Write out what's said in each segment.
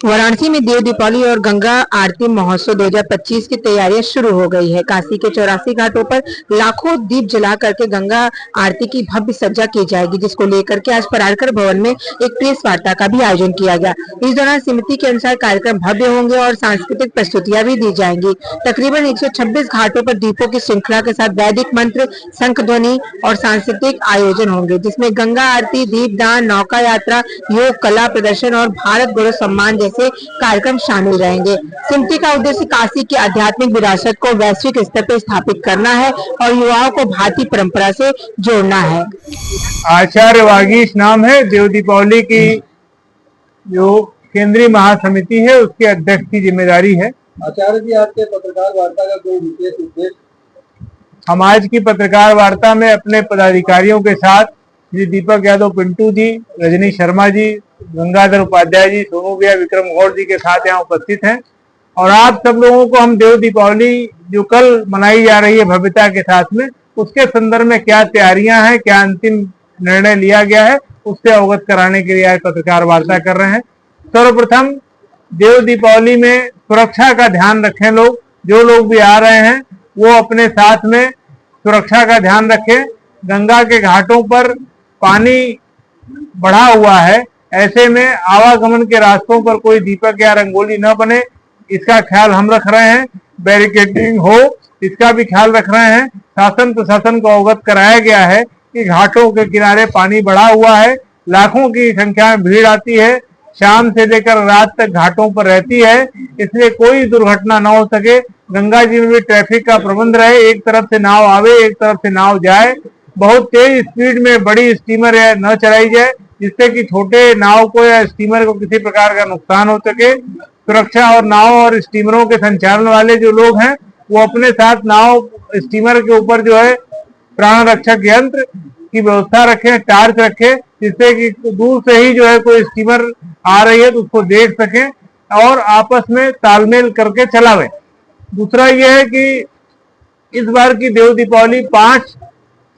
वाराणसी में देव दीपावली और गंगा आरती महोत्सव 2025 की तैयारियां शुरू हो गई है। काशी के 84 घाटों पर लाखों दीप जला करके गंगा आरती की भव्य सज्जा की जाएगी, जिसको लेकर के आज पराड़कर भवन में एक प्रेस वार्ता का भी आयोजन किया गया। इस दौरान समिति के अनुसार कार्यक्रम भव्य होंगे और सांस्कृतिक प्रस्तुतियां भी दी जाएंगी। तकरीबन 126 घाटों पर दीपों की श्रृंखला के साथ वैदिक मंत्र, शंख ध्वनि और सांस्कृतिक आयोजन होंगे, जिसमें गंगा आरती, दीपदान, नौका यात्रा, योग, कला प्रदर्शन और भारत गौरव सम्मान जैसे कार्यक्रम शामिल रहेंगे। समिति का उद्देश्य काशी की आध्यात्मिक विरासत को वैश्विक स्तर पर स्थापित करना है और युवाओं को भारतीय परंपरा से जोड़ना है। आचार्य वागीश नाम है। देव दीपावली की जो केंद्रीय महासमिति है उसके अध्यक्ष की जिम्मेदारी है। आचार्य जी, आपके पत्रकार वार्ता का कोई विशेष उद्देश्य? हम आज की पत्रकार वार्ता में अपने पदाधिकारियों के साथ श्री दीपक यादव पिंटू जी, रजनी शर्मा जी, गंगाधर उपाध्याय जी, सोनू भैया, विक्रम गौड़ जी के साथ यहाँ उपस्थित हैं और आप सब लोगों को हम देव दीपावली जो कल मनाई जा रही है भव्यता के साथ में, उसके संदर्भ में क्या तैयारियां हैं, क्या अंतिम निर्णय लिया गया है, उससे अवगत कराने के लिए आज पत्रकार वार्ता कर रहे हैं। सर्वप्रथम देव दीपावली में सुरक्षा का ध्यान रखें। लोग जो लोग भी आ रहे हैं वो अपने साथ में सुरक्षा का ध्यान रखें। गंगा के घाटों पर पानी बढ़ा हुआ है, ऐसे में आवागमन के रास्तों पर कोई दीपक या रंगोली न बने, इसका ख्याल हम रख रहे हैं। बैरिकेडिंग हो, इसका भी ख्याल रख रहे हैं। शासन प्रशासन को अवगत कराया गया है कि घाटों के किनारे पानी बढ़ा हुआ है, लाखों की संख्या में भीड़ आती है, शाम से लेकर रात तक घाटों पर रहती है, इसलिए कोई दुर्घटना न हो सके। गंगा जी में भी ट्रैफिक का प्रबंध रहे, एक तरफ से नाव आवे, एक तरफ से नाव जाए। बहुत तेज स्पीड में बड़ी स्टीमर न चलाई जाए, जिससे कि छोटे नाव को या स्टीमर को किसी प्रकार का नुकसान हो सके। सुरक्षा और नाव और स्टीमरों के संचालन वाले जो लोग हैं वो अपने साथ नाव स्टीमर के ऊपर जो है प्राण रक्षक यंत्र की व्यवस्था रखें, टार्च रखें, जिससे कि दूर से ही जो है कोई स्टीमर आ रही है तो उसको देख सकें और आपस में तालमेल करके चलावें। दूसरा यह है कि इस बार की देव दीपावली 5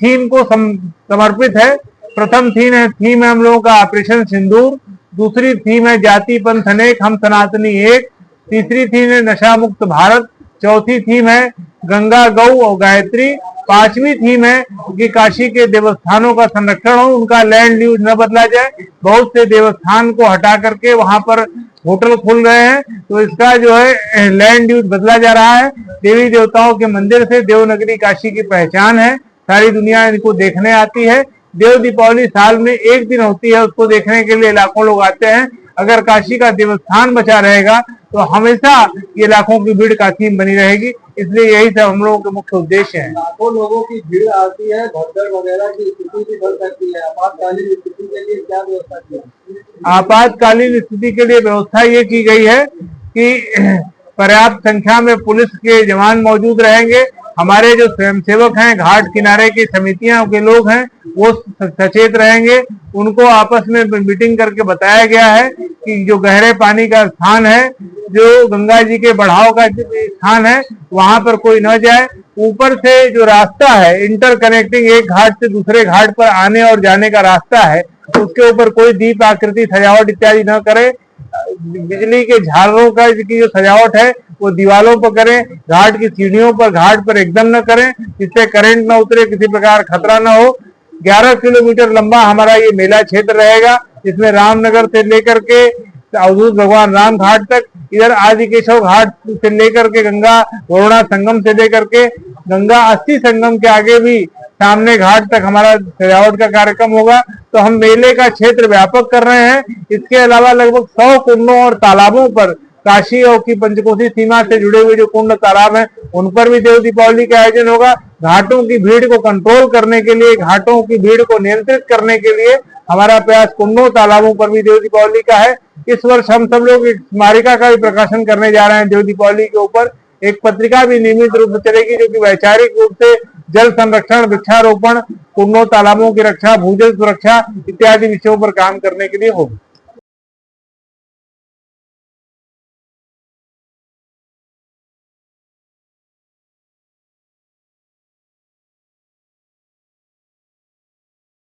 थीम को समर्पित है। प्रथम थीम है हम लोगों का ऑपरेशन सिंदूर, दूसरी थीम है जाति पंथ अनेक हम सनातनी एक, तीसरी थीम है नशा मुक्त भारत, चौथी थीम है गंगा गौ और गायत्री, पांचवी थीम है कि काशी के देवस्थानों का संरक्षण हो, उनका लैंड यूज न बदला जाए। बहुत से देवस्थान को हटा करके वहां पर होटल खुल रहे हैं, तो इसका जो है लैंड यूज बदला जा रहा है। देवी देवताओं के मंदिर से देवनगरी काशी की पहचान है, सारी दुनिया इनको देखने आती है। देव दीपावली साल में एक दिन होती है, उसको देखने के लिए लाखों लोग आते हैं। अगर काशी का देवस्थान बचा रहेगा तो हमेशा ये लाखों की भीड़ काशी में बनी रहेगी, इसलिए यही सब हम लोगों के मुख्य उद्देश्य है। लाखों लोगों की भीड़ आती है, भगदड़ वगैरह की स्थिति भी बन सकती है। आपातकालीन स्थिति के लिए क्या व्यवस्था की है? आपातकालीन स्थिति के लिए व्यवस्था ये की गई है कि पर्याप्त संख्या में पुलिस के जवान मौजूद रहेंगे। हमारे जो स्वयंसेवक हैं, घाट किनारे की समितियां के लोग हैं, वो सचेत रहेंगे। उनको आपस में मीटिंग करके बताया गया है कि जो गहरे पानी का स्थान है, जो गंगा जी के बढ़ाव का स्थान है, वहां पर कोई न जाए। ऊपर से जो रास्ता है इंटर कनेक्टिंग, एक घाट से दूसरे घाट पर आने और जाने का रास्ता है, उसके ऊपर कोई दीप आकृति सजावट इत्यादि न करे। बिजली के झालरों का की जो सजावट है वो दीवारों पर करें, घाट की सीढ़ियों पर, घाट पर एकदम न करें, जिससे करंट न उतरे, किसी प्रकार खतरा न हो। 11 किलोमीटर लंबा हमारा ये मेला क्षेत्र रहेगा, जिसमें रामनगर से लेकर के अवधूत भगवान राम घाट तक, इधर आदिकेशव घाट से लेकर के गंगा वरुणा संगम से लेकर के गंगा अस्थि संगम के आगे भी सामने घाट तक हमारा सजावट का कार्यक्रम होगा। तो हम मेले का क्षेत्र व्यापक कर रहे हैं। इसके अलावा लगभग 100 कुंडों और तालाबों पर, काशी और की पंचकोसी सीमा से जुड़े हुए जो कुंड तालाब हैं, उन पर भी देव दीपावली का आयोजन होगा। घाटों की भीड़ को कंट्रोल करने के लिए, घाटों की भीड़ को नियंत्रित करने के लिए हमारा प्रयास कुंडों तालाबों पर भी देव दीपावली का है। इस वर्ष हम सब लोग एक स्मारिका का भी प्रकाशन करने जा रहे हैं देव दीपावली के ऊपर। एक पत्रिका भी नियमित रूप से चलेगी, जो कि वैचारिक रूप से जल संरक्षण, वृक्षारोपण, कुंडों तालाबों की रक्षा, भूजल सुरक्षा इत्यादि विषयों पर काम करने के लिए होगी।